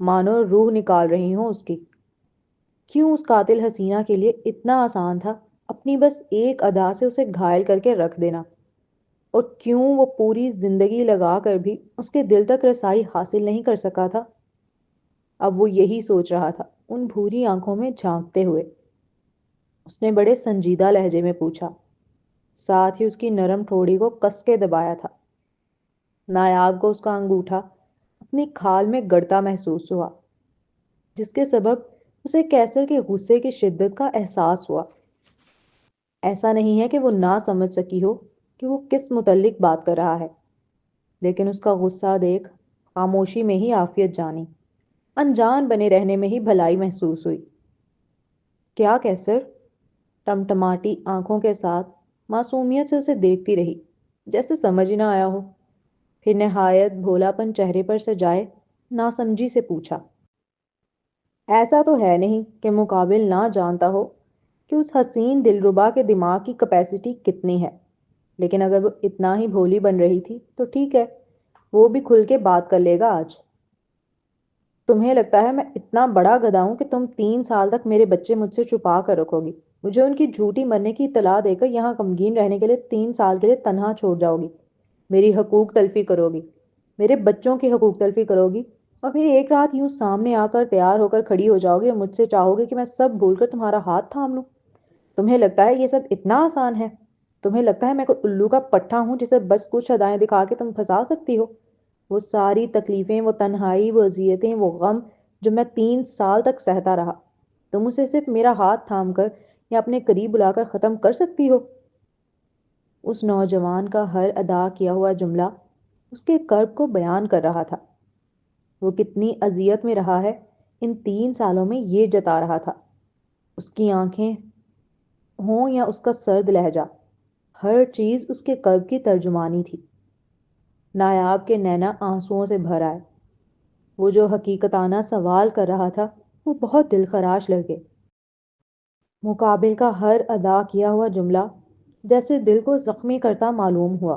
مانو روح نکال رہی ہوں اس کی۔ کیوں اس قاتل حسینہ کے لیے اتنا آسان تھا اپنی بس ایک ادا سے اسے گھائل کر کے رکھ دینا، اور کیوں وہ پوری زندگی لگا کر بھی اس کے دل تک رسائی حاصل نہیں کر سکا تھا؟ اب وہ یہی سوچ رہا تھا، ان بھوری آنکھوں میں جھانکتے ہوئے۔ اس نے بڑے سنجیدہ لہجے میں پوچھا، ساتھ ہی اس کی نرم ٹھوڑی کو کس کے دبایا تھا۔ نایاب کو اس کا انگوٹھا اپنی کھال میں گڑتا محسوس ہوا، جس کے سبب اسے کیسر کے غصے کی شدت کا احساس ہوا۔ ایسا نہیں ہے کہ وہ نہ سمجھ سکی ہو کہ وہ کس متعلق بات کر رہا ہے، لیکن اس کا غصہ دیکھ خاموشی میں ہی عافیت جانی، انجان بنے رہنے میں ہی بھلائی محسوس ہوئی۔ کیا کیسر؟ ٹمٹماتی آنکھوں کے ساتھ معصومیت سے اسے دیکھتی رہی، جیسے سمجھ ہی نہ آیا ہو۔ پھر نہایت بھولا پن چہرے پر سجائے ناسمجھی سے پوچھا، ایسا تو ہے نہیں کہ مقابل نہ جانتا ہو کہ اس حسین دلربا کے دماغ کی کیپیسٹی کتنی ہے، لیکن اگر وہ اتنا ہی بھولی بن رہی تھی تو ٹھیک ہے، وہ بھی کھل کے بات کر لے گا آج۔ تمہیں لگتا ہے میں اتنا بڑا گدھا ہوں کہ تم 3 سال تک میرے بچے مجھ سے چھپا کر رکھو گی، مجھے ان کی جھوٹی مرنے کی اطلاع دے کر یہاں غمگین رہنے کے لیے 3 سال کے لیے تنہا چھوڑ جاؤ گی، میری حقوق تلفی کرو گی، میرے بچوں کی حقوق تلفی کرو گی، اور پھر ایک رات یوں سامنے آ کر تیار ہو کر کھڑی ہو جاؤ گی اور مجھ سے چاہو گے کہ میں سب بھول کر تمہارا ہاتھ تھام لوں؟ تمہیں لگتا ہے یہ سب اتنا آسان ہے؟ تمہیں لگتا ہے میں کوئی الو کا پٹھا ہوں جسے بس کچھ ادائیں دکھا کے تم پھنسا سکتی ہو؟ وہ ساری تکلیفیں، وہ تنہائی، وہ اذیتیں، وہ غم جو میں 3 سال تک سہتا رہا، تم اسے صرف میرا ہاتھ تھام کر یا اپنے قریب بلا کر ختم کر سکتی ہو؟ اس نوجوان کا ہر ادا کیا ہوا جملہ اس کے کرب کو بیان کر رہا تھا۔ وہ کتنی اذیت میں رہا ہے ان 3 سالوں میں یہ جتا رہا تھا۔ اس کی آنکھیں ہوں یا اس کا سرد لہجہ، ہر چیز اس کے قلب کی ترجمانی تھی۔ نایاب کے نینا آنسوؤں سے بھر آئے۔ وہ جو حقیقتانہ سوال کر رہا تھا وہ بہت دل خراش لگے۔ مقابل کا ہر ادا کیا ہوا جملہ جیسے دل کو زخمی کرتا معلوم ہوا۔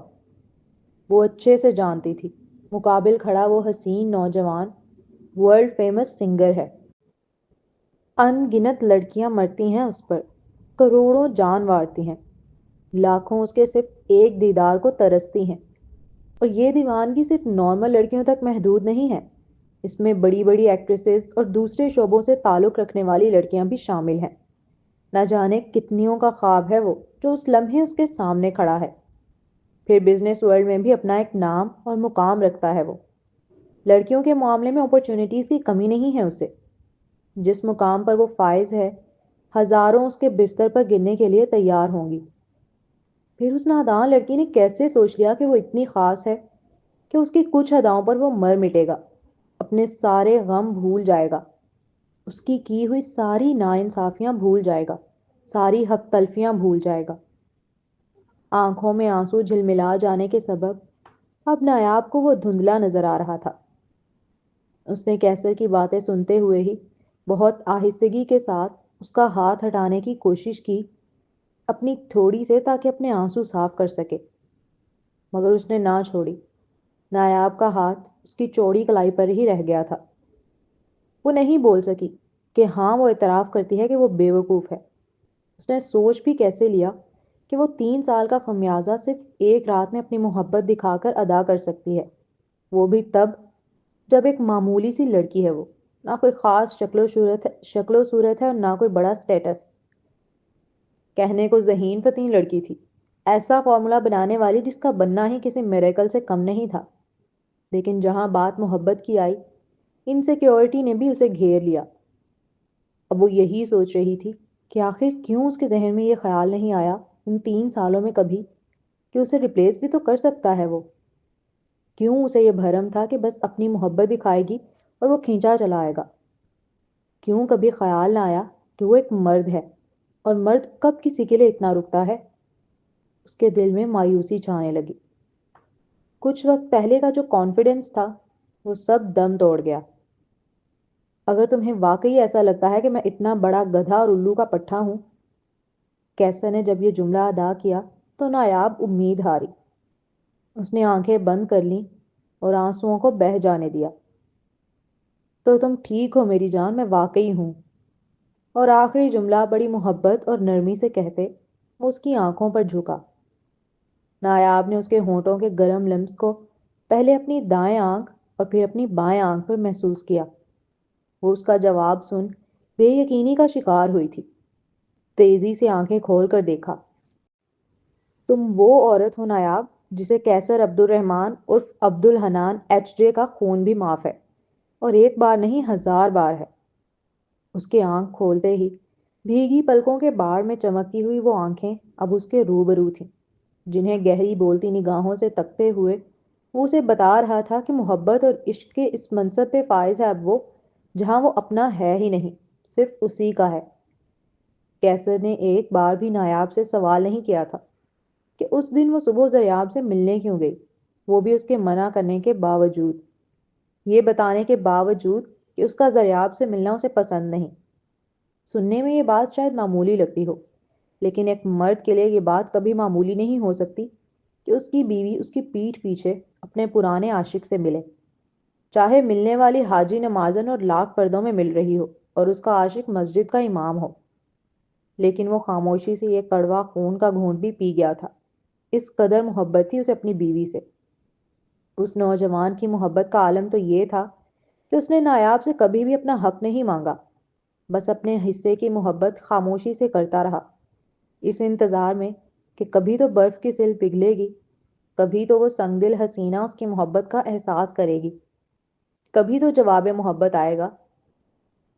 وہ اچھے سے جانتی تھی مقابل کھڑا وہ حسین نوجوان ورلڈ فیمس سنگر ہے۔ ان گنت لڑکیاں مرتی ہیں اس پر، کروڑوں جان وارتی ہیں، لاکھوں اس کے صرف ایک دیدار کو ترستی ہیں، اور یہ دیوانگی صرف نارمل لڑکیوں تک محدود نہیں ہے، اس میں بڑی بڑی ایکٹریسز اور دوسرے شعبوں سے تعلق رکھنے والی لڑکیاں بھی شامل ہیں۔ نہ جانے کتنیوں کا خواب ہے وہ جو اس لمحے اس کے سامنے کھڑا ہے۔ پھر بزنس ورلڈ میں بھی اپنا ایک نام اور مقام رکھتا ہے وہ۔ لڑکیوں کے معاملے میں اپرچونٹیز کی کمی نہیں ہے اسے۔ جس مقام پر وہ فائز ہے، ہزاروں اس کے بستر پر گرنے کے لیے تیار ہوں گی۔ پھر اس نادان لڑکی نے کیسے سوچ لیا کہ وہ اتنی خاص ہے کہ اس کی کچھ اداؤں پر وہ مر مٹے گا، اپنے سارے غم بھول جائے گا، اس کی ہوئی ساری ناانصافیاں بھول جائے گا، ساری حق تلفیاں بھول جائے گا۔ آنکھوں میں آنسو جھلملا جانے کے سبب اب نایاب کو وہ دھندلا نظر آ رہا تھا۔ اس نے کیسر کی باتیں سنتے ہوئے ہی بہت آہستگی کے ساتھ اس کا ہاتھ ہٹانے کی کوشش کی اپنی تھوڑی سے، تاکہ اپنے آنسو صاف کر سکے، مگر اس نے نہ چھوڑی۔ نایاب کا ہاتھ اس کی چوڑی کلائی پر ہی رہ گیا تھا۔ وہ نہیں بول سکی کہ ہاں وہ اعتراف کرتی ہے کہ وہ بے وقوف ہے۔ اس نے سوچ بھی کیسے لیا کہ وہ 3 سال کا خمیازہ صرف ایک رات میں اپنی محبت دکھا کر ادا کر سکتی ہے، وہ بھی تب جب ایک معمولی سی لڑکی ہے، وہ نہ کوئی خاص شکل و صورت ہے اور نہ کوئی بڑا سٹیٹس، کہنے کو ذہین فتین لڑکی تھی، ایسا فارمولا بنانے والی جس کا بننا ہی کسی میریکل سے کم نہیں تھا۔ لیکن جہاں بات محبت کی آئی، انسیکیورٹی نے بھی اسے گھیر لیا۔ اب وہ یہی سوچ رہی تھی کہ آخر کیوں اس کے ذہن میں یہ خیال نہیں آیا ان 3 سالوں میں کبھی کہ اسے ریپلیس بھی تو کر سکتا ہے وہ؟ کیوں اسے یہ بھرم تھا کہ بس اپنی محبت دکھائے گی اور وہ کھینچا چلا آئے گا؟ کیوں کبھی خیال نہ آیا کہ وہ ایک مرد ہے، اور مرد کب کسی کے لیے اتنا رکتا ہے؟ اس کے دل میں مایوسی چھانے لگی۔ کچھ وقت پہلے کا جو کانفیڈنس تھا وہ سب دم توڑ گیا۔ اگر تمہیں واقعی ایسا لگتا ہے کہ میں اتنا بڑا گدھا اور الو کا پٹھا ہوں، کیسر نے جب یہ جملہ ادا کیا تو نایاب امید ہاری۔ اس نے آنکھیں بند کر لیں اور آنسوؤں کو بہہ جانے دیا۔ تو تم ٹھیک ہو میری جان، میں واقعی ہوں۔ اور آخری جملہ بڑی محبت اور نرمی سے کہتے وہ اس کی آنکھوں پر جھکا۔ نایاب نے اس کے ہونٹوں کے گرم لمس کو پہلے اپنی دائیں آنکھ اور پھر اپنی بائیں آنکھ پر محسوس کیا۔ وہ اس کا جواب سن بے یقینی کا شکار ہوئی تھی۔ تیزی سے آنکھیں کھول کر دیکھا۔ تم وہ عورت ہو نایاب جسے کیسر عبد الرحمن عرف عبد الحنان ایچ جے کا خون بھی معاف ہے، اور ایک بار نہیں 1000 بار ہے۔ اس کے آنکھ کھولتے ہی بھیگی پلکوں کے باڑ میں چمکتی ہوئی وہ آنکھیں اب اس کے روبرو تھیں، جنہیں گہری بولتی نگاہوں سے تکتے ہوئے وہ اسے بتا رہا تھا کہ محبت اور عشق کے اس منصب پہ فائز ہے اب وہ، جہاں وہ اپنا ہے ہی نہیں، صرف اسی کا ہے۔ کیسر نے ایک بار بھی نایاب سے سوال نہیں کیا تھا کہ اس دن وہ صبح زریاب سے ملنے کیوں گئی، وہ بھی اس کے منع کرنے کے باوجود، یہ بتانے کے باوجود کہ اس کا زریاب سے ملنا اسے پسند نہیں۔ سننے میں یہ بات شاید معمولی لگتی ہو، لیکن ایک مرد کے لیے یہ بات کبھی معمولی نہیں ہو سکتی کہ اس کی بیوی اس کی پیٹھ پیچھے اپنے پرانے عاشق سے ملے، چاہے ملنے والی حاجی نمازن اور لاکھ پردوں میں مل رہی ہو اور اس کا عاشق مسجد کا امام ہو۔ لیکن وہ خاموشی سے یہ کڑوا خون کا گھونٹ بھی پی گیا تھا، اس قدر محبت تھی اسے اپنی بیوی سے۔ اس نوجوان کی محبت کا عالم تو یہ تھا کہ اس نے نایاب سے کبھی بھی اپنا حق نہیں مانگا، بس اپنے حصے کی محبت خاموشی سے کرتا رہا، اس انتظار میں کہ کبھی تو برف کی سل پگھلے گی، کبھی تو وہ سنگ دل حسینہ اس کی محبت کا احساس کرے گی، کبھی تو جواب محبت آئے گا۔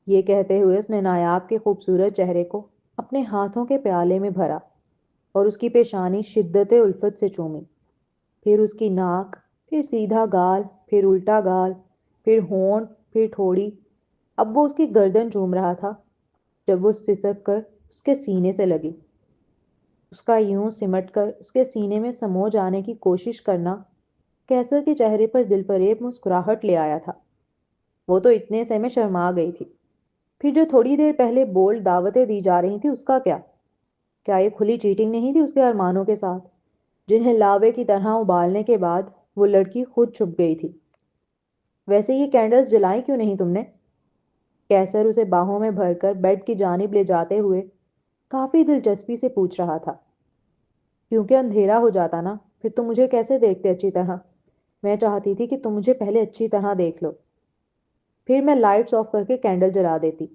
یہ کہتے ہوئے اس نے نایاب کے خوبصورت چہرے کو اپنے ہاتھوں کے پیالے میں بھرا اور اس کی پیشانی شدت الفت سے چومی، پھر اس کی ناک، پھر سیدھا گال، پھر الٹا گال، پھر ہونٹ، پھر ٹھوڑی۔ اب وہ اس کی گردن چوم رہا تھا جب وہ سسک کر اس کے سینے سے لگی۔ اس کا یوں سمٹ کر اس کے سینے میں سمو جانے کی کوشش کرنا کیسر کے چہرے پر دل فریب مسکراہٹ لے آیا تھا۔ وہ تو اتنے سے میں شرما گئی تھی، پھر جو تھوڑی دیر پہلے بولڈ دعوتیں دی جا رہی تھی اس کا کیا؟ کیا یہ کھلی چیٹنگ نہیں تھی اس کے ارمانوں کے ساتھ، جنہیں لاوے کی طرح ابالنے کے بعد وہ لڑکی خود چھپ گئی تھی؟ ویسے یہ کینڈلز جلائیں کیوں نہیں تم نے؟ کیسر اسے باہوں میں بھر کر بیڈ کی جانب لے جاتے ہوئے کافی دلچسپی سے پوچھ رہا تھا۔ کیونکہ اندھیرا ہو جاتا نا، پھر تم مجھے کیسے دیکھتے اچھی طرح؟ میں چاہتی تھی کہ تم مجھے پہلے اچھی طرح دیکھ لو، پھر میں لائٹس آف کر کے کینڈل جلا دیتی۔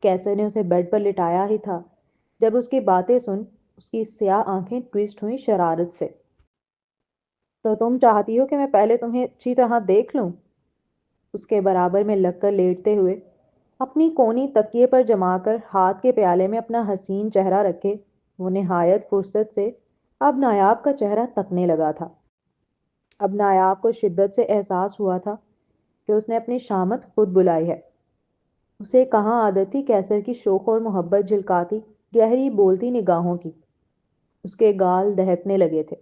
کیسر نے اسے بیڈ پر لٹایا ہی تھا جب اس کی باتیں سن اس کی سیاہ آنکھیں ٹوسٹ ہوئیں شرارت سے۔ تو تم چاہتی ہو کہ میں پہلے تمہیں اچھی طرح دیکھ لوں؟ اس کے برابر میں لگ کر لیٹتے ہوئے اپنی کونی تکیے پر جما کر ہاتھ کے پیالے میں اپنا حسین چہرہ رکھے وہ نہایت فرصت سے اب نایاب کا چہرہ تکنے لگا تھا۔ اب نایاب کو شدت سے احساس ہوا تھا کہ اس نے اپنی شامت خود بلائی ہے۔ اسے کہاں عادت تھی کیسر کی شوق اور محبت جھلکاتی گہری بولتی نگاہوں کی۔ اس کے گال دہکنے لگے تھے۔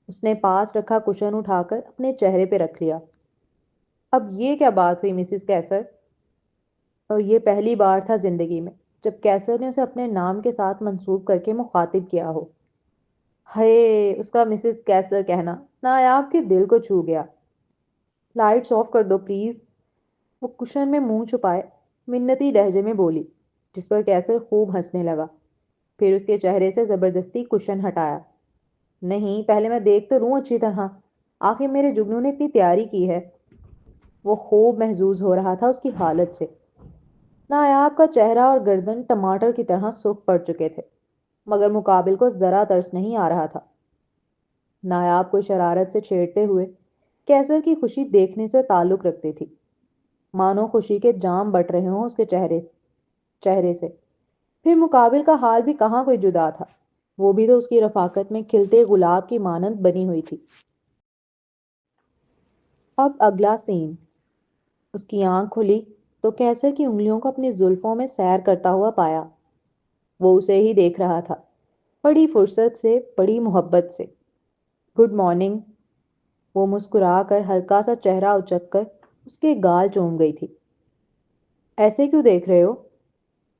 اس نے پاس رکھا کشن اٹھا کر اپنے چہرے پہ رکھ لیا۔ اب یہ کیا بات ہوئی مسز کیسر؟ اور یہ پہلی بار تھا زندگی میں جب کیسر نے اسے اپنے نام کے ساتھ منسوب کر کے مخاطب کیا ہو۔ ہائے، اس کا مسز کیسر کہنا نایاب کے دل کو چھو گیا۔ لائٹس آف کر دو پلیز، وہ کشن میں منہ چھپائے منتی لہجے میں بولی، جس پر کیسر خوب ہنسنے لگا، پھر اس کے چہرے سے زبردستی کشن ہٹایا۔ نہیں، پہلے میں دیکھ تو لوں اچھی طرح، آخر میرے جگنو نے اتنی تیاری کی ہے۔ وہ خوب محظوظ ہو رہا تھا اس کی حالت سے۔ نایاب کا چہرہ اور گردن ٹماٹر کی طرح سرخ پڑ چکے تھے، مگر مقابل کو ذرا ترس نہیں آ رہا تھا۔ نایاب کو شرارت سے چھیڑتے ہوئے کیسر کی خوشی دیکھنے سے تعلق رکھتی تھی، مانو خوشی کے جام بٹ رہے ہوں اس کے چہرے سے۔ پھر مقابل کا حال بھی کہاں کوئی جدا تھا، وہ بھی تو اس کی رفاقت میں کھلتے گلاب کی مانند بنی ہوئی تھی۔ اب اگلا سین۔ اس کی آنکھ کھلی تو کیسر کی انگلیوں کو اپنی زلفوں میں سیر کرتا ہوا پایا۔ وہ اسے ہی دیکھ رہا تھا، بڑی فرصت سے، بڑی محبت سے۔ گڈ مارننگ، وہ مسکرا کر ہلکا سا چہرہ اچک کر اس کے گال چوم گئی تھی۔ ایسے کیوں دیکھ رہے ہو؟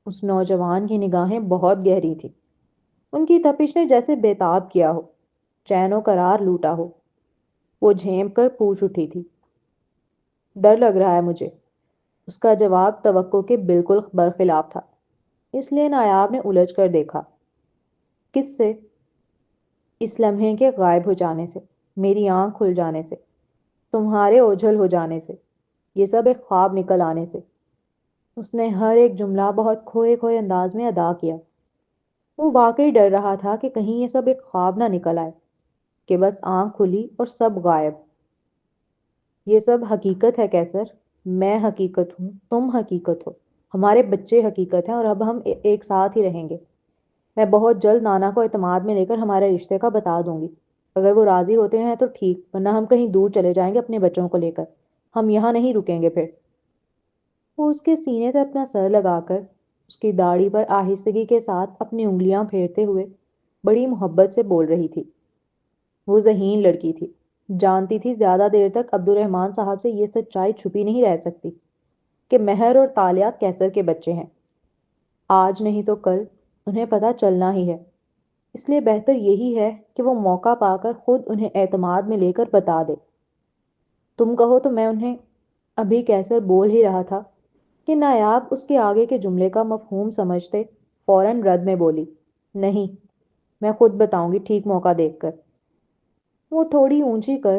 اس نوجوان کی نگاہیں بہت گہری تھی، ان کی تپش نے جیسے بےتاب کیا ہو، چین و قرار لوٹا ہو۔ وہ جھینپ کر پوچھ اٹھی تھی۔ ڈر لگ رہا ہے مجھے۔ اس کا جواب توقع کے بالکل برخلاف تھا، اس لیے نایاب نے الجھ کر دیکھا۔ کس سے؟ اس لمحے کے غائب ہو جانے سے، میری آنکھ کھل جانے سے، تمہارے اوجھل ہو جانے سے، یہ سب ایک خواب نکل آنے سے۔ اس نے ہر ایک جملہ بہت کھوئے کھوئے انداز میں ادا کیا۔ وہ واقعی ڈر رہا تھا کہ کہیں یہ سب ایک خواب نہ نکل آئے، کہ بس آنکھ کھلی اور سب غائب۔ یہ سب حقیقت ہے کیسر، میں حقیقت ہوں، تم حقیقت ہو، ہمارے بچے حقیقت ہیں، اور اب ہم ایک ساتھ ہی رہیں گے۔ میں بہت جلد نانا کو اعتماد میں لے کر ہمارے رشتے کا بتا دوں گی۔ اگر وہ راضی ہوتے ہیں تو ٹھیک، ورنہ ہم کہیں دور چلے جائیں گے اپنے بچوں کو لے کر، ہم یہاں نہیں رکیں گے پھر۔ وہ اس کے سینے سے اپنا سر لگا کر اس کی داڑھی پر آہستگی کے ساتھ اپنی انگلیاں پھیرتے ہوئے بڑی محبت سے بول رہی تھی۔ وہ ذہین لڑکی تھی، جانتی تھی زیادہ دیر تک عبد الرحمن صاحب سے یہ سچائی چھپی نہیں رہ سکتی کہ مہر اور تالیہ کیسر کے بچے ہیں۔ آج نہیں تو کل انہیں پتہ چلنا ہی ہے، اس لیے بہتر یہی ہے کہ وہ موقع پا کر خود انہیں اعتماد میں لے کر بتا دے۔ تم کہو تو میں انہیں ابھی کیسر بول ہی رہا تھا کہ نایاب اس کے آگے کے جملے کا مفہوم سمجھتے فوراً رد میں بولی، نہیں، میں خود بتاؤں گی ٹھیک موقع دیکھ کر۔ وہ تھوڑی اونچی کر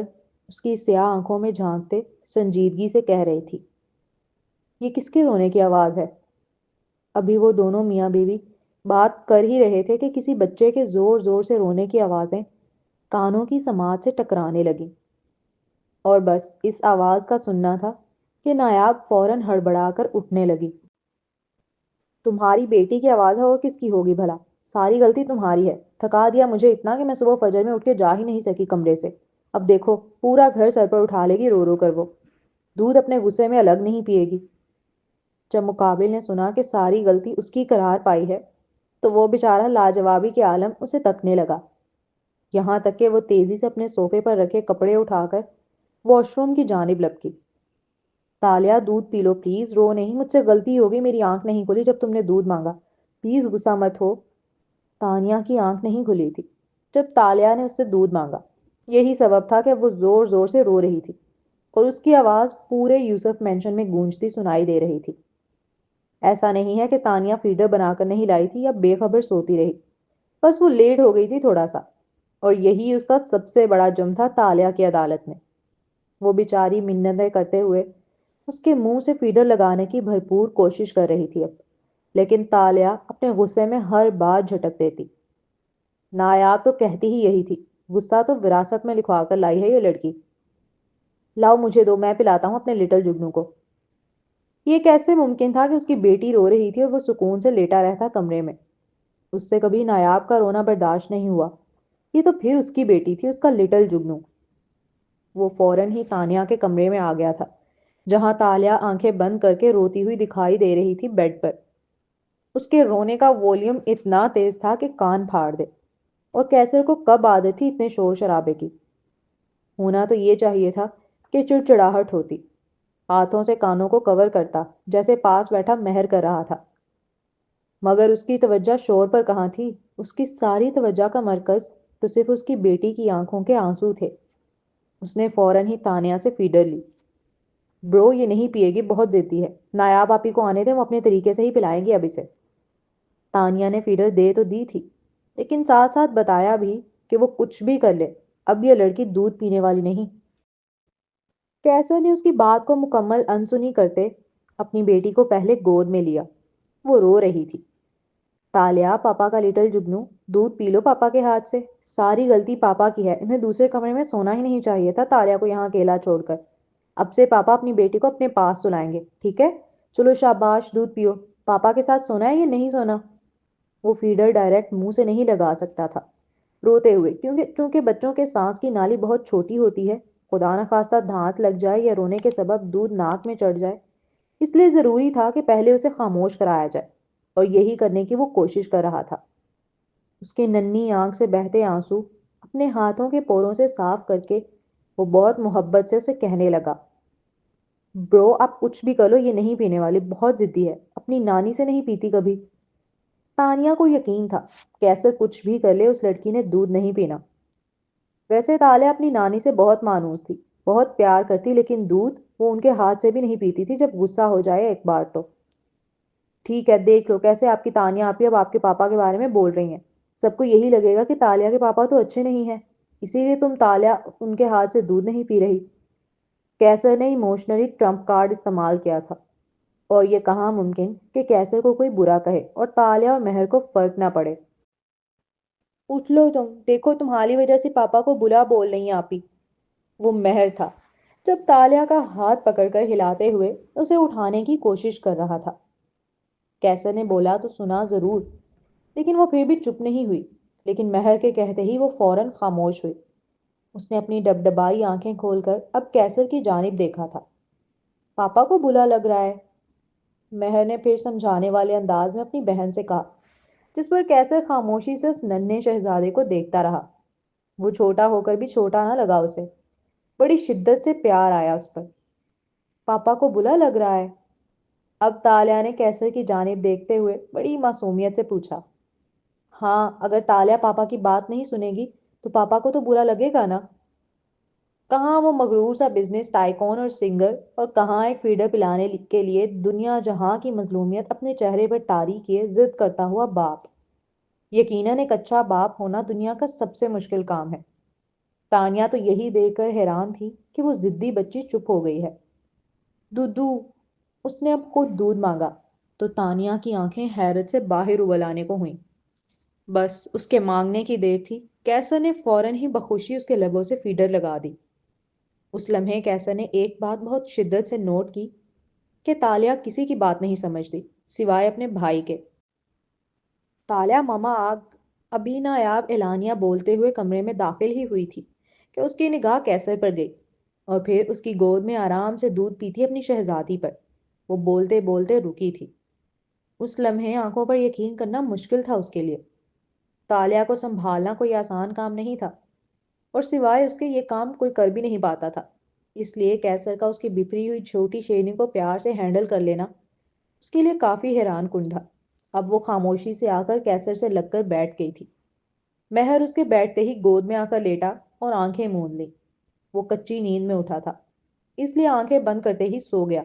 اس کی سیاہ آنکھوں میں جھانکتے سنجیدگی سے کہہ رہی تھی، یہ کس کے رونے کی آواز ہے؟ ابھی وہ دونوں میاں بیوی بات کر ہی رہے تھے کہ کسی بچے کے زور زور سے رونے کی آوازیں کانوں کی سماعت سے ٹکرانے لگیں، اور بس اس آواز کا سننا تھا کہ نایاب فوراً ہڑبڑا کر اٹھنے لگی۔ تمہاری بیٹی کی آواز ہے اور کس کی ہوگی بھلا؟ ساری غلطی تمہاری ہے، تھکا دیا مجھے اتنا کہ میں صبح فجر میں اٹھ کے جا ہی نہیں سکی کمرے سے۔ اب دیکھو پورا گھر سر پر اٹھا لے گی رو رو کر وہ، دودھ اپنے غصے میں الگ نہیں پیے گی۔ جب مقابل نے سنا کہ ساری غلطی اس کی قرار پائی ہے تو وہ بیچارہ لاجوابی کے عالم اسے تکنے لگا، یہاں تک کہ وہ تیزی سے اپنے صوفے پر رکھے کپڑے اٹھا کر واش روم کی جانب لپکی۔ تالیہ دودھ پی لو پلیز، رو نہیں، مجھ سے غلطی ہوگی، میری آنکھ نہیں کھلی جب تم نے دودھ مانگا، پلیز غصہ مت ہو۔ تانیہ کی آنکھ نہیں کھلی تھی جب تالیہ نے اس سے دودھ مانگا، یہی سبب تھا کہ وہ زور زور سے رو رہی تھی اور اس کی آواز پورے یوسف مینشن میں گونجتی سنائی دے رہی تھی۔ ایسا نہیں ہے کہ تانیہ فیڈر بنا کر نہیں لائی تھی یا بے خبر سوتی رہی، بس وہ لیٹ ہو گئی تھی تھوڑا سا، اور یہی اس کا سب سے بڑا جرم تھا تالیہ کی عدالت میں۔ وہ بیچاری منتیں کرتے ہوئے اس کے منہ سے فیڈر لگانے کی بھرپور کوشش کر رہی تھی اب، لیکن تالیہ اپنے غصے میں ہر بار جھٹک دیتی۔ نایاب تو کہتی ہی یہی تھی، غصہ تو وراثت میں لکھوا کر لائی ہے یہ لڑکی۔ لاؤ مجھے دو، میں پلاتا ہوں اپنے لٹل جگنو کو۔ یہ کیسے ممکن تھا کہ اس کی بیٹی رو رہی تھی اور وہ سکون سے لیٹا رہتا کمرے میں؟ اس سے کبھی نایاب کا رونا برداشت نہیں ہوا، یہ تو پھر اس کی بیٹی تھی، اس کا لٹل جگنو۔ وہ فوراً ہی تانیہ کے کمرے میں آ گیا تھا، جہاں تالیہ آنکھیں بند کر کے روتی ہوئی دکھائی دے رہی تھی بیڈ پر۔ اس کے رونے کا والیوم اتنا تیز تھا کہ کان پھاڑ دے، اور کیسر کو کب عادت تھی اتنے شور شرابے کی؟ ہونا تو یہ چاہیے تھا کہ چڑچڑاہٹ ہوتی، ہاتھوں سے کانوں کو کور کرتا جیسے پاس بیٹھا مہر کر رہا تھا، مگر اس کی توجہ شور پر کہاں تھی؟ اس کی ساری توجہ کا مرکز تو صرف اس کی بیٹی کی آنکھوں کے آنسو تھے۔ اس نے فوراً ہی تانیہ سے فیڈر لی۔ برو یہ نہیں پیے گی، بہت ضدی ہے، نایاب آپی کو آنے دیں، وہ اپنے طریقے سے ہی پلائیں گی اب اسے۔ تانیہ نے فیڈر دے تو دی تھی، لیکن ساتھ ساتھ بتایا بھی کہ وہ کچھ بھی کر لے، اب یہ لڑکی دودھ پینے والی نہیں۔ کیسر نے اس کی بات کو مکمل انسنی کرتے اپنی بیٹی کو پہلے گود میں لیا۔ وہ رو رہی تھی۔ تالیہ، پاپا کا لٹل جگنو، دودھ پی لو پاپا کے ہاتھ سے، ساری غلطی پاپا کی ہے، انہیں دوسرے کمرے میں سونا ہی نہیں چاہیے تھا تالیہ کو یہاں اکیلا چھوڑ کر۔ اب سے پاپا اپنی بیٹی کو اپنے پاس سلائیں گے، ٹھیک ہے؟ چلو شاباش، دودھ پیو، پاپا کے ساتھ سونا ہے یا نہیں سونا؟ وہ فیڈر ڈائریکٹ منہ سے نہیں لگا سکتا تھا روتے ہوئے، چونکہ بچوں کے سانس کی نالی بہت چھوٹی ہوتی ہے، خدا نخواستہ دھانس لگ جائے یا رونے کے سبب دودھ ناک میں چڑھ جائے، اس لیے ضروری تھا کہ پہلے اسے خاموش کرایا جائے، اور یہی کرنے کی وہ کوشش کر رہا تھا۔ اس کی ننھی آنکھ سے بہتے آنسو اپنے ہاتھوں کے پوروں سے صاف کر کے وہ بہت محبت سے اسے کہنے لگا، برو آپ کچھ بھی کر لو، یہ نہیں پینے والی، بہت ضدی ہے، اپنی نانی سے نہیں پیتی کبھی۔ تانیہ کو یقین تھا کیسر کچھ بھی کر لے اس لڑکی نے دودھ نہیں پینا۔ ویسے تالیہ اپنی نانی سے بہت مانوس تھی، بہت پیار کرتی، لیکن دودھ وہ ان کے ہاتھ سے بھی نہیں پیتی تھی جب غصہ ہو جائے ایک بار تو۔ ٹھیک ہے، دیکھ لو کیسے آپ کی تانیہ آپی اب آپ کے پاپا کے بارے میں بول رہی ہیں۔ سب کو یہی لگے گا کہ تالیہ کے پاپا تو اچھے نہیں ہیں، اسی لیے تم تالیہ ان کے ہاتھ سے دودھ نہیں پی رہی۔ کیسر نے ایموشنلی ٹرمپ کارڈ استعمال کیا تھا، اور یہ کہاں ممکن کہ کیسر کو کوئی برا کہے اور تالیہ اور مہر کو فرق نہ پڑے۔ اٹھ لو تم، دیکھو تمہاری وجہ سے پاپا کو برا بول رہی ہیں آپی۔ وہ مہر تھا، جب تالیہ کا ہاتھ پکڑ کر ہلاتے ہوئے اسے اٹھانے کی کوشش کر رہا تھا۔ کیسر نے بولا تو سنا ضرور، لیکن وہ پھر بھی چپ نہیں ہوئی۔ لیکن مہر کے کہتے ہی وہ فوراً خاموش ہوئی۔ اس نے اپنی ڈبڈبائی آنکھیں کھول کر اب کیسر کی جانب دیکھا تھا۔ پاپا کو بلا لگ رہا ہے، مہر نے پھر سمجھانے والے انداز میں اپنی بہن سے کہا، جس پر کیسر خاموشی سے اس ننھے شہزادے کو دیکھتا رہا۔ وہ چھوٹا ہو کر بھی چھوٹا نہ لگا اسے، بڑی شدت سے پیار آیا اس پر۔ پاپا کو بلا لگ رہا ہے؟ اب تالیہ نے کیسر کی جانب دیکھتے ہوئے بڑی معصومیت سے پوچھا۔ ہاں، اگر تالیہ پاپا کی بات نہیں سنے گی تو پاپا کو تو برا لگے گا نا۔ کہاں وہ مغرور سا بزنس ٹائکون اور سنگر، اور کہاں ایک فیڈر پلانے کے لیے دنیا جہاں کی مظلومیت اپنے چہرے پر طاری کیے ضد کرتا ہوا باپ۔ یقیناً ایک اچھا باپ ہونا دنیا کا سب سے مشکل کام ہے۔ تانیہ تو یہی دیکھ کر حیران تھی کہ وہ ضدی بچی چپ ہو گئی ہے۔ دودو، اس نے اب خود دودھ مانگا تو تانیہ کی آنکھیں حیرت سے باہر ابل آنے کو ہوئیں۔ بس اس کے مانگنے کی دیر تھی، کیسر نے فوراً ہی بخوشی اس کے لبوں سے فیڈر لگا دی۔ اس لمحے کیسر نے ایک بات بہت شدت سے نوٹ کی کہ تالیہ کسی کی بات نہیں سمجھتی سوائے اپنے بھائی کے۔ تالیہ ماما ابھی نایاب اعلانیہ بولتے ہوئے کمرے میں داخل ہی ہوئی تھی کہ اس کی نگاہ کیسر پر گئی، اور پھر اس کی گود میں آرام سے دودھ پیتی اپنی شہزادی پر۔ وہ بولتے بولتے رکی تھی۔ اس لمحے آنکھوں پر یقین کرنا مشکل تھا اس کے لیے۔ تالیہ کو سنبھالنا کوئی آسان کام نہیں تھا، اور سوائے اس کے یہ کام کوئی کر بھی نہیں پاتا تھا۔ اس لیے کیسر کا اس کی بپری ہوئی چھوٹی شیرنی کو پیار سے ہینڈل کر لینا اس کے لیے کافی حیران کن تھا۔ اب وہ خاموشی سے آ کر کیسر سے لگ کر بیٹھ گئی تھی۔ مہر اس کے بیٹھتے ہی گود میں آ کر لیٹا اور آنکھیں موند لی۔ وہ کچی نیند میں اٹھا تھا، اس لیے آنکھیں بند کرتے ہی سو گیا۔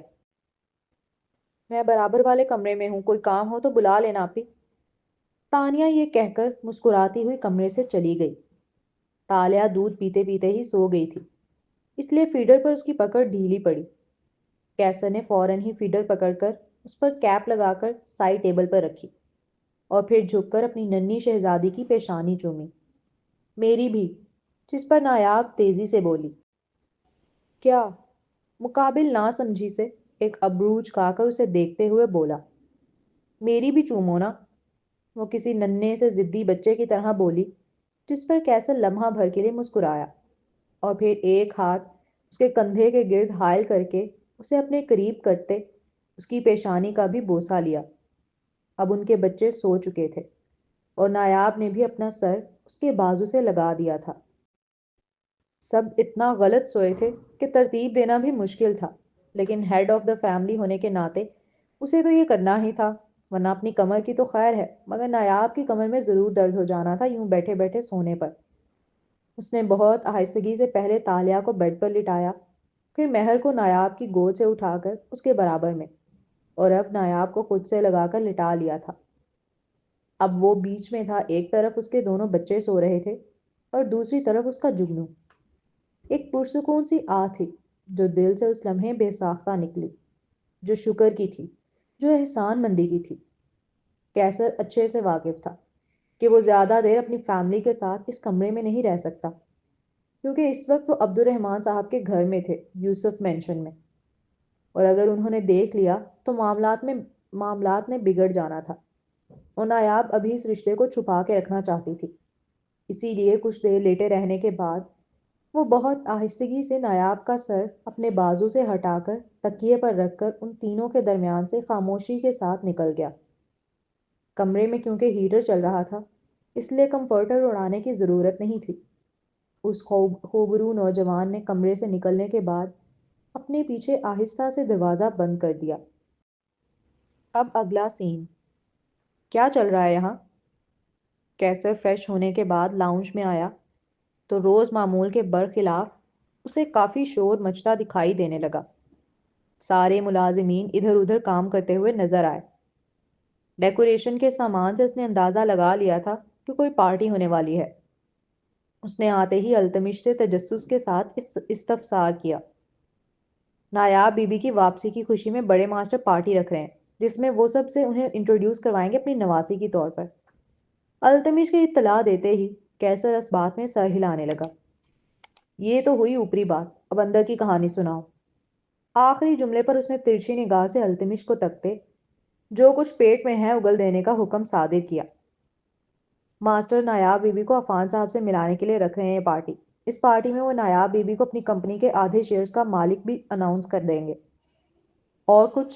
میں برابر والے کمرے میں ہوں، کوئی کام ہو تو بلا لینا آپی۔ تانیہ یہ کہہ کر مسکراتی ہوئی کمرے سے چلی گئی۔ تالیہ دودھ پیتے پیتے ہی سو گئی تھی، اس لیے فیڈر پر اس کی پکڑ ڈھیلی پڑی۔ کیسر نے فوراً ہی فیڈر پکڑ کر اس پر کیپ لگا کر سائڈ ٹیبل پر رکھی، اور پھر جھک کر اپنی ننھی شہزادی کی پیشانی چومی۔ میری بھی، جس پر نایاب تیزی سے بولی۔ کیا؟ مقابل نہ سمجھی سے ایک ابرو جھکا کر اسے دیکھتے ہوئے بولا۔ میری بھی چومو نا، وہ کسی ننھے سے ضدی بچے کی طرح بولی، جس پر کیسر لمحہ بھر کے لیے مسکرایا، اور پھر ایک ہاتھ اس کے کندھے کے گرد حائل کر کے اسے اپنے قریب کرتے اس کی پیشانی کا بھی بوسہ لیا۔ اب ان کے بچے سو چکے تھے، اور نایاب نے بھی اپنا سر اس کے بازو سے لگا دیا تھا۔ سب اتنا غلط سوئے تھے کہ ترتیب دینا بھی مشکل تھا، لیکن ہیڈ آف دا فیملی ہونے کے ناطے اسے تو یہ کرنا ہی تھا، ورنہ اپنی کمر کی تو خیر ہے، مگر نایاب کی کمر میں ضرور درد ہو جانا تھا یوں بیٹھے بیٹھے سونے پر۔ اس نے بہت آہستگی سے پہلے تالیہ کو بیڈ پر لٹایا، پھر مہر کو نایاب کی گود سے اٹھا کر اس کے برابر میں، اور اب نایاب کو خود سے لگا کر لٹا لیا تھا۔ اب وہ بیچ میں تھا، ایک طرف اس کے دونوں بچے سو رہے تھے اور دوسری طرف اس کا جگنو۔ ایک پرسکون سی آہ تھی جو دل سے اس لمحے بے ساختہ نکلی، جو شکر کی تھی، جو احسان مندی کی تھی۔ کیسر اچھے سے واقف تھا کہ وہ زیادہ دیر اپنی فیملی کے ساتھ اس کمرے میں نہیں رہ سکتا، کیونکہ اس وقت وہ عبد الرحمن صاحب کے گھر میں تھے، یوسف مینشن میں، اور اگر انہوں نے دیکھ لیا تو معاملات نے بگڑ جانا تھا، اور نایاب ابھی اس رشتے کو چھپا کے رکھنا چاہتی تھی۔ اسی لیے کچھ دیر لیٹے رہنے کے بعد وہ بہت آہستگی سے نایاب کا سر اپنے بازو سے ہٹا کر تکیے پر رکھ کر ان تینوں کے درمیان سے خاموشی کے ساتھ نکل گیا۔ کمرے میں کیونکہ ہیٹر چل رہا تھا، اس لیے کمفرٹر اڑانے کی ضرورت نہیں تھی۔ اس خوبرو نوجوان نے کمرے سے نکلنے کے بعد اپنے پیچھے آہستہ سے دروازہ بند کر دیا۔ اب اگلا سین۔ کیا چل رہا ہے یہاں؟ کیسر فریش ہونے کے بعد لاؤنج میں آیا تو روز معمول کے برخلاف اسے کافی شور مچتا دکھائی دینے لگا۔ سارے ملازمین ادھر ادھر کام کرتے ہوئے نظر آئے۔ ڈیکوریشن کے سامان سے اس نے اندازہ لگا لیا تھا کہ کوئی پارٹی ہونے والی ہے۔ اس نے آتے ہی التمش سے تجسس کے ساتھ استفسار کیا۔ نایاب بی بی کی واپسی کی خوشی میں بڑے ماسٹر پارٹی رکھ رہے ہیں، جس میں وہ سب سے انہیں انٹروڈیوس کروائیں گے اپنی نواسی کی طور پر۔ التمش کی اطلاع دیتے ہی کیسر اس بات میں سر ہلانے لگا۔ یہ تو ہوئی اوپری بات، اب اندر کی کہانی سناؤ۔ آخری جملے پر اس نے ترچھی نگاہ سے التمش کو تکتے جو کچھ پیٹ میں ہے اگل دینے کا حکم صادر کیا۔ ماسٹر نایاب بی بی کو عفان صاحب سے ملانے کے لیے رکھ رہے ہیں یہ پارٹی۔ اس پارٹی میں وہ نایاب بی بی کو اپنی کمپنی کے آدھے شیئرز کا مالک بھی اناؤنس کر دیں گے۔ اور کچھ؟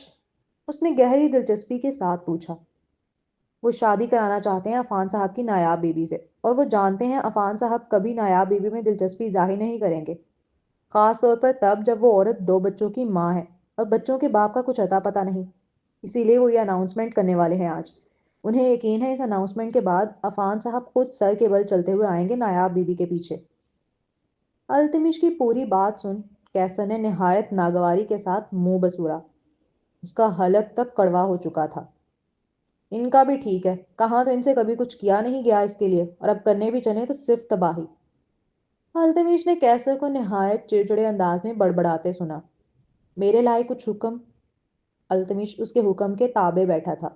اس نے گہری دلچسپی کے ساتھ پوچھا۔ وہ شادی کرانا چاہتے ہیں عفان صاحب کی نایاب بی بی سے، اور وہ جانتے ہیں عفان صاحب کبھی نایاب بی بی میں دلچسپی ظاہر نہیں کریں گے، خاص طور پر تب جب وہ عورت 2 بچوں کی ماں ہے اور بچوں کے باپ کا کچھ اتا پتہ نہیں۔ اسی لیے وہ یہ اناؤنسمنٹ کرنے والے ہیں آج۔ انہیں یقین ہے اس اناؤنسمنٹ کے بعد عفان صاحب خود سر کے بل چلتے ہوئے آئیں گے نایاب بی بی کے پیچھے۔ التمش کی پوری بات سن کیسر نے نہایت ناگواری کے ساتھ منہ بسورا۔ اس کا حلق تک کڑوا ہو چکا تھا۔ ان کا بھی ٹھیک ہے، کہاں تو ان سے کبھی کچھ کیا نہیں گیا اس کے لیے، اور اب کرنے بھی چلیں تو صرف تباہی۔ التمش نے کیسر کو نہایت چڑچڑے انداز میں بڑبڑاتے سنا۔ میرے لائے کچھ حکم؟ التمش اس کے حکم کے تابع بیٹھا تھا۔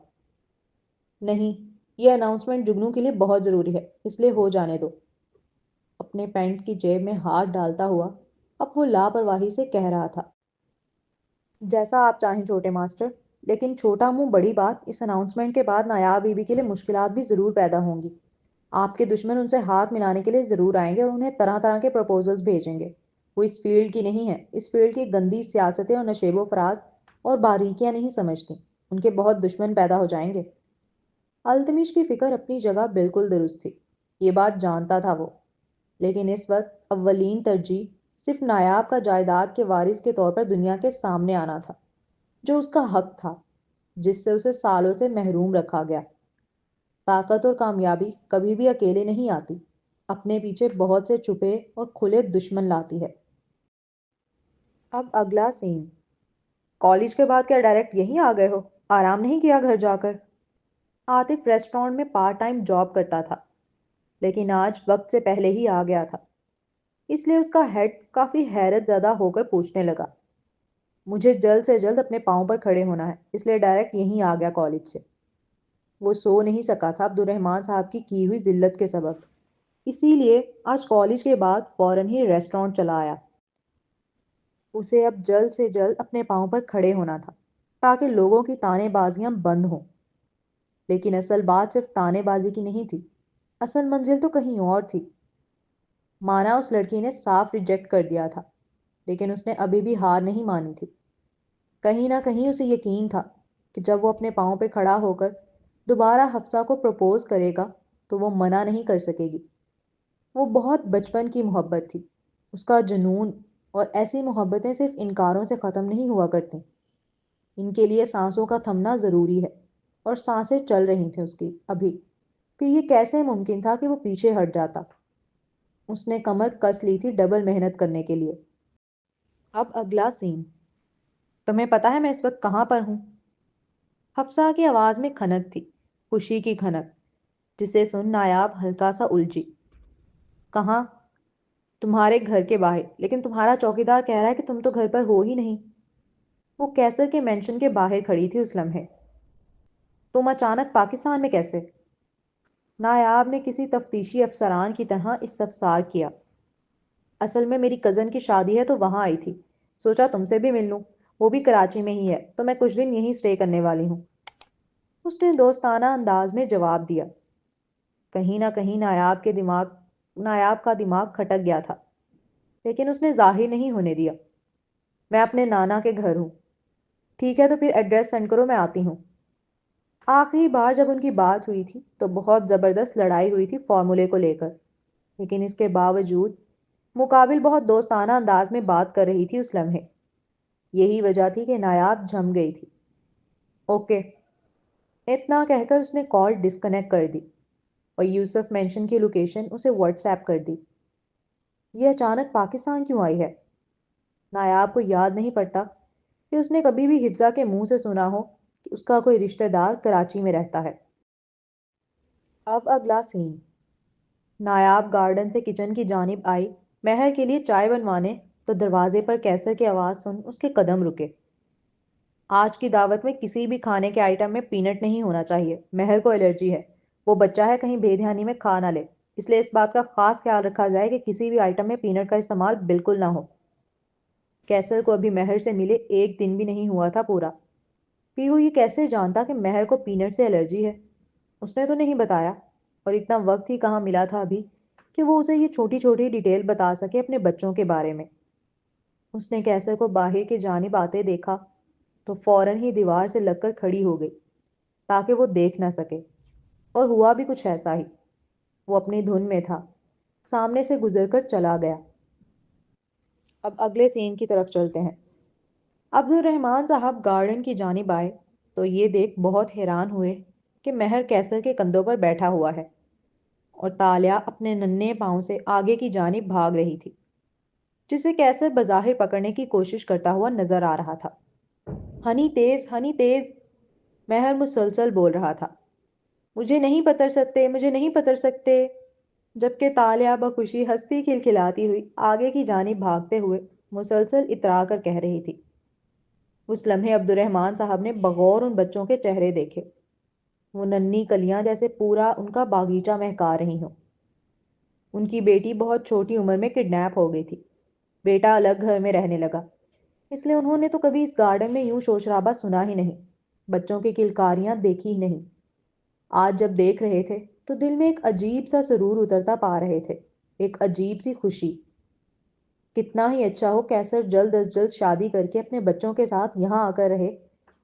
نہیں، یہ اناؤنسمنٹ جگنو کے لیے بہت ضروری ہے، اس لیے ہو جانے دو۔ اپنے پینٹ کی جیب میں ہاتھ ڈالتا ہوا اب وہ لاپرواہی سے کہہ رہا تھا۔ جیسا آپ چاہیں چھوٹے ماسٹر، لیکن چھوٹا منہ بڑی بات، اس اناؤنسمنٹ کے بعد نایاب بی بی کے لیے مشکلات بھی ضرور پیدا ہوں گی۔ آپ کے دشمن ان سے ہاتھ ملانے کے لیے ضرور آئیں گے اور انہیں طرح طرح کے پروپوزلز بھیجیں گے۔ وہ اس فیلڈ کی نہیں ہے، اس فیلڈ کی گندی سیاستیں اور نشیب و فراز اور باریکیاں نہیں سمجھتی۔ ان کے بہت دشمن پیدا ہو جائیں گے۔ التمش کی فکر اپنی جگہ بالکل درست تھی، یہ بات جانتا تھا وہ، لیکن اس وقت اولین ترجیح صرف نایاب کا جائیداد کے وارث کے طور پر دنیا کے سامنے آنا تھا، جو اس کا حق تھا، جس سے اسے سالوں سے محروم رکھا گیا۔ طاقت اور کامیابی کبھی بھی اکیلے نہیں آتی، اپنے پیچھے بہت سے چھپے اور کھلے دشمن لاتی ہے۔ اب اگلا سین۔ کالج کے بعد کیا ڈائریکٹ یہیں آ گئے ہو؟ آرام نہیں کیا گھر جا کر؟ عاطف ریسٹورانٹ میں پارٹ ٹائم جاب کرتا تھا، لیکن آج وقت سے پہلے ہی آ گیا تھا، اس لیے اس کا ہیڈ کافی حیرت زدہ ہو کر پوچھنے لگا۔ مجھے جلد سے جلد اپنے پاؤں پر کھڑے ہونا ہے، اس لیے ڈائریکٹ یہیں آ گیا کالج سے۔ وہ سو نہیں سکا تھا عبد الرحمن صاحب کی ہوئی ذلت کے سبب، اسی لیے آج کالج کے بعد فوراً ہی ریسٹورانٹ چلا آیا۔ اسے اب جلد سے جلد اپنے پاؤں پر کھڑے ہونا تھا تاکہ لوگوں کی تانے بازیاں بند ہوں۔ لیکن اصل بات صرف تانے بازی کی نہیں تھی، اصل منزل تو کہیں اور تھی۔ مانا اس لڑکی نے صاف ریجیکٹ کر دیا تھا، لیکن اس نے ابھی بھی ہار نہیں مانی تھی۔ کہیں نہ کہیں اسے یقین تھا کہ جب وہ اپنے پاؤں پہ کھڑا ہو کر دوبارہ حفصہ کو پروپوز کرے گا تو وہ منع نہیں کر سکے گی۔ وہ بہت بچپن کی محبت تھی، اس کا جنون، اور ایسی محبتیں صرف انکاروں سے ختم نہیں ہوا کرتی۔ ان کے لیے سانسوں کا تھمنا ضروری ہے، اور سانسیں چل رہی تھیں اس کی ابھی۔ پھر یہ کیسے ممکن تھا کہ وہ پیچھے ہٹ جاتا؟ اس نے کمر کس لی تھی ڈبل محنت کرنے کے لیے۔ اب اگلا سین۔ تمہیں پتا ہے میں اس وقت کہاں پر ہوں؟ حفصہ کی آواز میں کھنک تھی، خوشی کی کھنک، جسے سن نایاب ہلکا سا الجھی۔ کہاں؟ تمہارے گھر کے باہر، لیکن تمہارا چوکیدار کہہ رہا ہے کہ تم تو گھر پر ہو ہی نہیں۔ وہ کیسر کے مینشن کے باہر کھڑی تھی اس لمحے۔ تم اچانک پاکستان میں کیسے؟ نایاب نے کسی تفتیشی افسران کی طرح استفسار کیا۔ اصل میں میری کزن کی شادی ہے تو وہاں آئی تھی، سوچا تم سے بھی مل لوں، وہ بھی کراچی میں ہی ہے تو میں کچھ دن یہیں سٹے کرنے والی ہوں۔ اس نے دوستانہ انداز میں جواب دیا۔ کہیں نہ کہیں نایاب کا دماغ کھٹک گیا تھا، لیکن اس نے ظاہر نہیں ہونے دیا۔ میں اپنے نانا کے گھر ہوں۔ ٹھیک ہے تو پھر ایڈریس سینڈ کرو، میں آتی ہوں۔ آخری بار جب ان کی بات ہوئی تھی تو بہت زبردست لڑائی ہوئی تھی فارمولے کو لے کر، لیکن اس کے باوجود مقابل بہت دوستانہ انداز میں بات کر رہی تھی اس لمحے۔ یہی وجہ تھی کہ نایاب جھم گئی تھی۔ اوکے، اتنا کہہ کر اس نے کال ڈسکنیکٹ کر دی اور یوسف مینشن کی لوکیشن اسے واٹس ایپ کر دی۔ یہ اچانک پاکستان کیوں آئی ہے؟ نایاب کو یاد نہیں پڑتا کہ اس نے کبھی بھی حفظہ کے منہ سے سنا ہو کہ اس کا کوئی رشتہ دار کراچی میں رہتا ہے۔ اب اگلا سین۔ نایاب گارڈن سے کچن کی جانب آئی مہر کے لیے چائے بنوانے، تو دروازے پر کیسر کی آواز سن اس کے قدم رکے۔ آج کی دعوت میں کسی بھی کھانے کے آئٹم میں پینٹ نہیں ہونا چاہیے، مہر کو الرجی ہے، وہ بچہ ہے کہیں بے دھیانی میں کھا نہ لے، اس لیے اس بات کا خاص خیال رکھا جائے کہ کسی بھی آئٹم میں پینٹ کا استعمال بالکل نہ ہو۔ کیسر کو ابھی مہر سے ملے ایک دن بھی نہیں ہوا تھا پورا، پھر وہ یہ کیسے جانتا کہ مہر کو پینٹ سے الرجی ہے؟ اس نے تو نہیں بتایا، اور اتنا وقت ہی کہاں ملا تھا ابھی کہ وہ اسے یہ چھوٹی چھوٹی ڈیٹیل بتا سکے اپنے بچوں کے بارے میں۔ اس نے کیسر کو باہر کی جانب آتے دیکھا تو فوراً ہی دیوار سے لگ کر کھڑی ہو گئی تاکہ وہ دیکھ نہ سکے، اور ہوا بھی کچھ ایسا ہی۔ وہ اپنی دھن میں تھا، سامنے سے گزر کر چلا گیا۔ اب اگلے سین کی طرف چلتے ہیں۔ عبد الرحمن صاحب گارڈن کی جانب آئے تو یہ دیکھ بہت حیران ہوئے کہ مہر کیسر کے کندھوں پر بیٹھا ہوا ہے، اور تالیہ اپنے ننھے پاؤں سے آگے کی جانب بھاگ رہی تھی، جسے کیسر بظاہر پکڑنے کی کوشش کرتا ہوا نظر آ رہا تھا۔ ہنی تیز، ہنی تیز، مہر مسلسل بول رہا تھا، مجھے نہیں پتر سکتے، مجھے نہیں پتر سکتے، جبکہ تالیہ بخوشی ہنستی کھلکھلاتی ہوئی آگے کی جانب بھاگتے ہوئے مسلسل اترا کر کہہ رہی تھی۔ اس لمحے عبد الرحمن صاحب نے بغور ان بچوں کے چہرے دیکھے، وہ ننھی کلیاں جیسے پورا ان کا باغیچہ مہکا رہی ہوں۔ ان کی بیٹی بہت چھوٹی عمر میں کڈنیپ ہو گئی تھی، بیٹا الگ گھر میں رہنے لگا، اس لیے انہوں نے تو کبھی اس گارڈن میں یوں شور شرابہ سنا ہی نہیں، بچوں کی کلکاریاں دیکھی ہی نہیں۔ آج جب دیکھ رہے تھے تو دل میں ایک عجیب سا سرور اترتا پا رہے تھے، ایک عجیب سی خوشی۔ کتنا ہی اچھا ہو کیسر جلد از جلد شادی کر کے اپنے بچوں کے ساتھ یہاں آ کر رہے،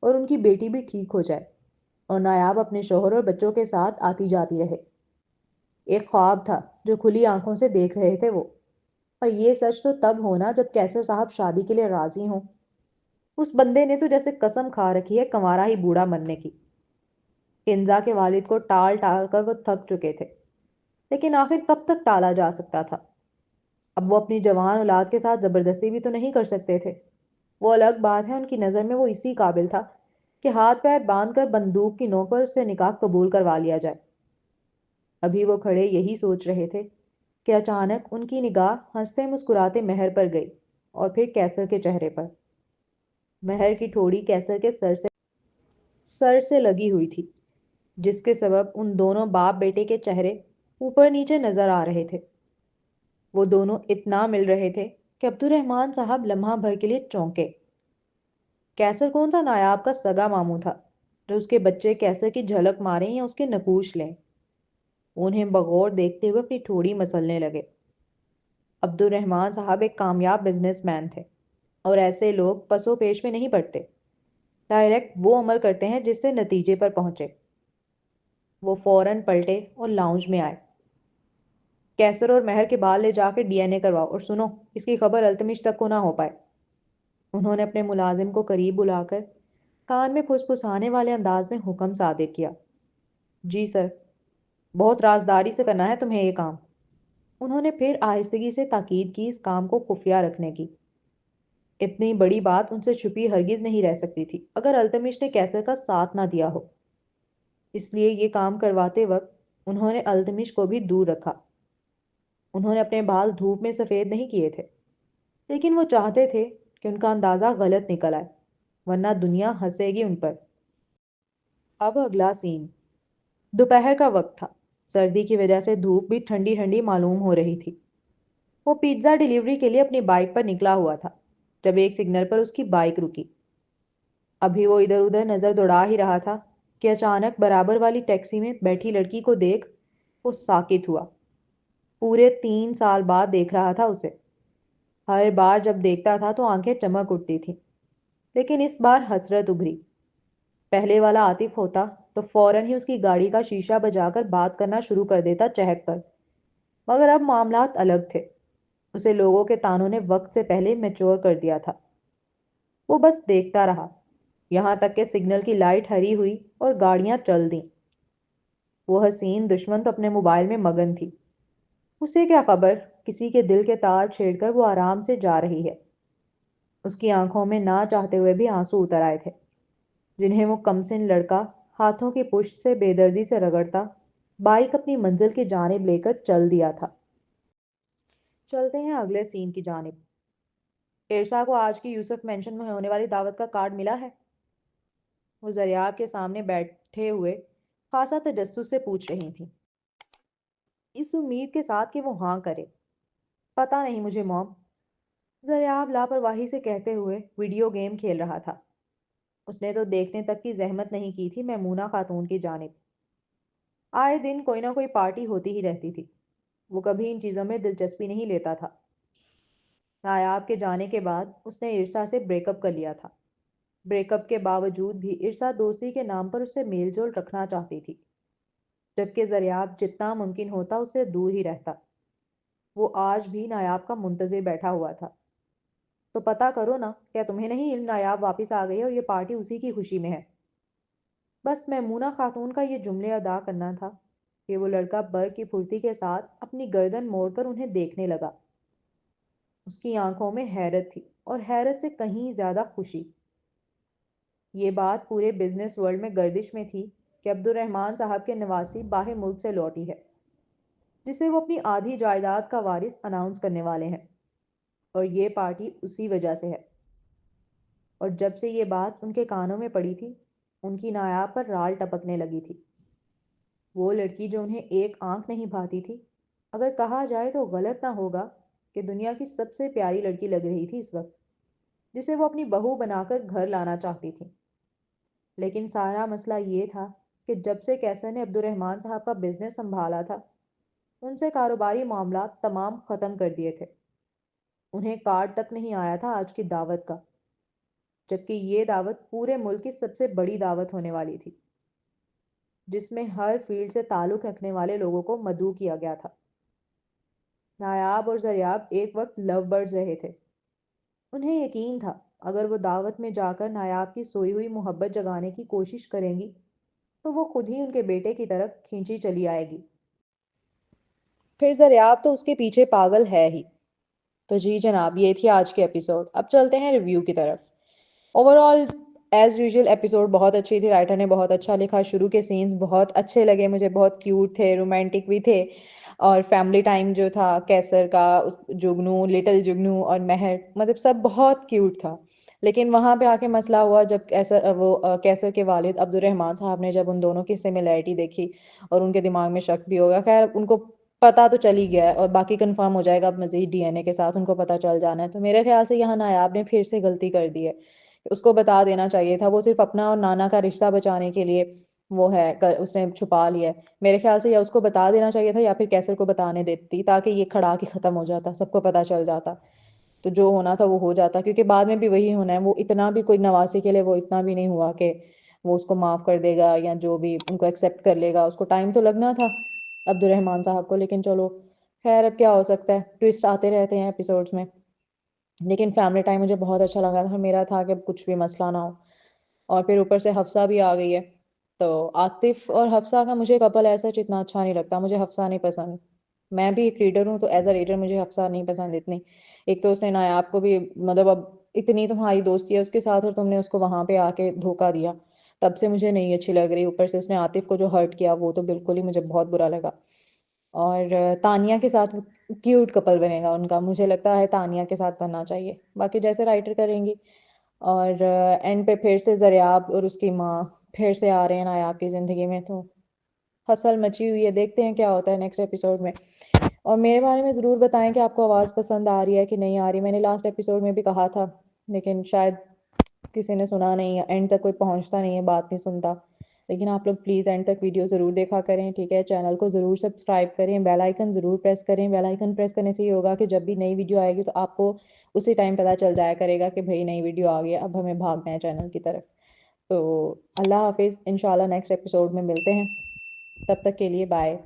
اور ان کی بیٹی بھی ٹھیک ہو جائے، اور نایاب اپنے شوہر اور بچوں کے ساتھ آتی جاتی رہے۔ ایک خواب تھا جو کھلی آنکھوں سے دیکھ رہے تھے وہ، اور یہ سچ تو تب ہونا جب کیسر صاحب شادی کے لیے راضی ہوں۔ اس بندے نے تو جیسے قسم کھا رکھی ہے کنوارا ہی بوڑھا مرنے کی۔ کنزا کے والد کو ٹال ٹال کر وہ تھک چکے تھے، لیکن آخر کب تک ٹالا جا سکتا تھا؟ اب وہ اپنی جوان اولاد کے ساتھ زبردستی بھی تو نہیں کر سکتے تھے۔ وہ الگ بات ہے ان کی نظر میں وہ اسی قابل تھا کہ ہاتھ پیر باندھ کر بندوق کی نوک پر اس سے نکاح قبول کروا لیا جائے۔ ابھی وہ کھڑے یہی سوچ رہے تھے کہ اچانک ان کی نگاہ ہنستے مسکراتے مہر پر گئی، اور پھر کیسر کے چہرے پر۔ مہر کی ٹھوڑی کیسر کے سر سے لگی ہوئی تھی، جس کے سبب ان دونوں باپ بیٹے کے چہرے اوپر نیچے نظر آ رہے تھے۔ وہ دونوں اتنا مل رہے تھے کہ عبد الرحمن صاحب لمحہ بھر کے لیے چونکے۔ کیسر کون سا نایاب کا سگا ماموں تھا جو اس کے بچے کیسر کی جھلک ماریں یا اس کے نقوش لیں؟ انہیں بغور دیکھتے ہوئے اپنی ٹھوڑی مسلنے لگے۔ عبد الرحمن صاحب ایک کامیاب بزنس مین تھے، اور ایسے لوگ پسو پیش میں نہیں پڑتے، ڈائریکٹ وہ عمل کرتے ہیں جس سے نتیجے پر پہنچے۔ وہ فوراً پلٹے اور لاؤنج میں آئے۔ کیسر اور مہر کے بال لے جا کے ڈی این اے کرواؤ، اور سنو اس کی خبر التمش تک کو نہ ہو پائے۔ انہوں نے اپنے ملازم کو قریب بلا کر کان میں پھسپھسانے والے انداز میں حکم صادر کیا۔ جی سر، بہت رازداری سے کرنا ہے تمہیں یہ کام۔ انہوں نے پھر آہستگی سے تاکید کی اس کام کو خفیہ رکھنے کی۔ اتنی بڑی بات ان سے چھپی ہرگز نہیں رہ سکتی تھی اگر التمش نے کیسر کا ساتھ نہ دیا ہو۔ اس لیے یہ کام کرواتے وقت انہوں نے التمش کو بھی دور رکھا۔ انہوں نے اپنے بال دھوپ میں سفید نہیں کیے تھے، لیکن وہ چاہتے تھے کہ ان کا اندازہ غلط نکل آئے، ورنہ دنیا ہنسے گی ان پر۔ اب اگلا سین۔ دوپہر کا وقت تھا، سردی کی وجہ سے دھوپ بھی ٹھنڈی ٹھنڈی معلوم ہو رہی تھی۔ وہ پیزا ڈیلیوری کے لیے اپنی بائک پر نکلا ہوا تھا جب ایک سگنل پر اس کی بائک رکی۔ ابھی وہ ادھر ادھر نظر دوڑا ہی رہا تھا کہ اچانک برابر والی ٹیکسی میں بیٹھی لڑکی کو دیکھ وہ ساکت ہوا۔ پورے 3 سال بعد دیکھ رہا تھا اسے۔ ہر بار جب دیکھتا تھا تو آنکھیں چمک اٹھتی تھیں، لیکن اس بار حسرت ابھری۔ پہلے والا عاطف ہوتا تو فوراً ہی اس کی گاڑی کا شیشہ بجا کر بات کرنا شروع کر دیتا چہک کر، مگر اب معاملات الگ تھے۔ اسے لوگوں کے تانوں نے وقت سے پہلے میچور کر دیا تھا۔ وہ بس دیکھتا رہا، یہاں تک کہ سگنل کی لائٹ ہری ہوئی اور گاڑیاں چل دیں۔ وہ حسین دشمن تو اپنے موبائل میں مگن تھی، اسے کیا خبر کسی کے دل کے تار چھیڑ کر وہ آرام سے جا رہی ہے۔ اس کی آنکھوں میں نہ چاہتے ہوئے بھی آنسو اتر آئے تھے، جنہیں وہ کمسن لڑکا ہاتھوں کی پشت سے بے دردی سے رگڑتا بائک اپنی منزل کی جانب لے کر چل دیا تھا۔ چلتے ہیں اگلے سین کی جانب۔ ارسا کو آج کی یوسف مینشن میں ہونے والی دعوت کا کارڈ ملا ہے؟ وہ زریاب کے سامنے بیٹھے ہوئے خاصا تجسس سے پوچھ رہی تھی، اس امید کے ساتھ کہ وہ ہاں کرے۔ پتہ نہیں مجھے موم، زریاب لاپرواہی سے کہتے ہوئے ویڈیو گیم کھیل رہا تھا۔ اس نے تو دیکھنے تک کی زحمت نہیں کی تھی میمونہ خاتون کی جانب۔ آئے دن کوئی نہ کوئی پارٹی ہوتی ہی رہتی تھی، وہ کبھی ان چیزوں میں دلچسپی نہیں لیتا تھا۔ نایاب کے جانے کے بعد اس نے ارسا سے بریک اپ کر لیا تھا۔ بریک اپ کے باوجود بھی ارسا دوستی کے نام پر اس سے میل جول رکھنا چاہتی تھی، جبکہ زریاب جتنا ممکن ہوتا اس سے دور ہی رہتا۔ وہ آج بھی نایاب کا منتظر بیٹھا ہوا تھا۔ تو پتہ کرو نا، کیا تمہیں نہیں علم نایاب واپس آ گئی ہے اور یہ پارٹی اسی کی خوشی میں ہے؟ بس میمونہ خاتون کا یہ جملے ادا کرنا تھا کہ وہ لڑکا برق کی پھرتی کے ساتھ اپنی گردن موڑ کر انہیں دیکھنے لگا۔ اس کی آنکھوں میں حیرت تھی، اور حیرت سے کہیں زیادہ خوشی۔ یہ بات پورے بزنس ورلڈ میں گردش میں تھی کہ عبد الرحمن صاحب کے نواسی باہر ملک سے لوٹی ہے، جسے وہ اپنی آدھی جائیداد کا وارث اناؤنس کرنے والے ہیں، اور یہ پارٹی اسی وجہ سے ہے۔ اور جب سے یہ بات ان کے کانوں میں پڑی تھی، ان کی نایاب پر رال ٹپکنے لگی تھی۔ وہ لڑکی جو انہیں ایک آنکھ نہیں بھاتی تھی، اگر کہا جائے تو غلط نہ ہوگا کہ دنیا کی سب سے پیاری لڑکی لگ رہی تھی اس وقت، جسے وہ اپنی بہو بنا کر گھر لانا چاہتی تھی۔ لیکن سارا مسئلہ یہ تھا کہ جب سے کیسر نے عبد الرحمن صاحب کا بزنس سنبھالا تھا، ان سے کاروباری معاملات تمام ختم کر دیے تھے۔ انہیں کارڈ تک نہیں آیا تھا آج کی دعوت کا، جبکہ یہ دعوت پورے ملک کی سب سے بڑی دعوت ہونے والی تھی، جس میں ہر فیلڈ سے تعلق رکھنے والے لوگوں کو مدعو کیا گیا تھا۔ نایاب اور زریاب ایک وقت لو برڈز رہے تھے۔ انہیں یقین تھا اگر وہ دعوت میں جا کر نایاب کی سوئی ہوئی محبت جگانے کی کوشش کریں گی تو وہ خود ہی ان کے بیٹے کی طرف کھینچی چلی آئے گی۔ پھر زریاب تو اس کے پیچھے پاگل ہے ہی۔ تو جی جناب، یہ تھی آج کی ایپیسوڈ۔ اب چلتے ہیں ریویو کی طرف۔ Over all as usual episode بہت اچھی تھی، رائٹر نے بہت اچھا لکھا، شروع کے سینز بہت اچھے لگے مجھے، بہت کیوٹ تھے، رومانٹک بھی تھے، اور فیملی ٹائم جو تھا کیسر کا، جگنو، لٹل جگنو اور مہر، مطلب سب بہت کیوٹ تھا۔ لیکن وہاں پہ آ کے مسئلہ ہوا جب کیسر کے والد عبد الرحمن صاحب نے جب ان دونوں کی سملیرٹی دیکھی، اور ان کے دماغ میں شک بھی ہوگا، خیر ان کو پتا تو چل ہی گیا ہے اور باقی کنفرم ہو جائے گا اب مزید ڈی این اے کے ساتھ، ان کو پتا چل جانا ہے۔ تو میرے خیال سے یہاں نایاب نے پھر سے غلطی کر دی ہے، اس کو بتا دینا چاہیے تھا۔ وہ صرف اپنا اور نانا کا رشتہ بچانے کے لیے وہ ہے اس نے چھپا لیا ہے۔ میرے خیال سے یا اس کو بتا دینا چاہیے تھا یا پھر کیسر کو بتانے دیتی، تاکہ یہ کھڑا کے ختم ہو جاتا، سب کو پتا چل جاتا، تو جو ہونا تھا وہ ہو جاتا، کیونکہ بعد میں بھی وہی ہونا ہے۔ وہ اتنا بھی کوئی نواسی کے لیے وہ اتنا بھی نہیں ہوا کہ وہ اس کو معاف کر دے گا یا جو بھی ان کو ایکسیپٹ کر لے گا، اس کو ٹائم تو لگنا تھا عبد الرحمن صاحب کو۔ لیکن چلو خیر، اب کیا ہو سکتا ہے، ٹوسٹ آتے رہتے ہیں ایپیسوڈز میں۔ لیکن فیملی ٹائم مجھے بہت اچھا لگا تھا، میرا تھا کہ کچھ بھی مسئلہ نہ ہو۔ اور پھر اوپر سے حفصہ بھی آ گئی ہے، تو عاطف اور حفصہ کا مجھے کپل ایسا اتنا اچھا نہیں لگتا، مجھے حفصہ نہیں پسند۔ میں بھی ایک ریڈر ہوں، تو ایز اے ریڈر مجھے حفصہ نہیں پسند اتنی۔ ایک تو اس نے نایاب کو بھی، مطلب اب اتنی تمہاری دوستی ہے اس کے ساتھ اور تم نے اس کو وہاں پہ آ کے دھوکہ دیا، تب سے مجھے نہیں اچھی لگ رہی۔ اوپر سے اس نے عاطف کو جو ہرٹ کیا وہ تو بالکل ہی مجھے بہت برا لگا۔ اور تانیہ کے ساتھ کیوٹ کپل بنے گا ان کا، مجھے لگتا ہے تانیہ کے ساتھ بننا چاہیے، باقی جیسے رائٹر کریں گی۔ اور اینڈ پہ پھر سے زریاب اور اس کی ماں پھر سے آ رہے ہیں نایاب کی زندگی میں، تو ہسل مچی ہوئی ہے، دیکھتے ہیں کیا ہوتا ہے نیکسٹ ایپیسوڈ میں۔ اور میرے بارے میں ضرور بتائیں کہ آپ کو آواز پسند آ رہی ہے کہ نہیں آ رہی۔ میں نے لاسٹ ایپیسوڈ میں بھی کہا تھا، لیکن شاید کسی نے سنا نہیں ہے، اینڈ تک کوئی پہنچتا نہیں ہے، بات نہیں سنتا۔ لیکن آپ لوگ پلیز اینڈ تک ویڈیو ضرور دیکھا کریں، ٹھیک ہے؟ چینل کو ضرور سبسکرائب کریں، بیل آئیکن ضرور پریس کریں۔ بیل آئیکن پریس کرنے سے یہ ہوگا کہ جب بھی نئی ویڈیو آئے گی تو آپ کو اسی ٹائم پتہ چل جایا کرے گا کہ بھئی نئی ویڈیو آ گئی ہے، اب ہمیں بھاگنا ہے چینل کی طرف۔ تو اللہ حافظ، انشاءاللہ نیکسٹ ایپیسوڈ میں ملتے ہیں، تب تک کے لیے بائے۔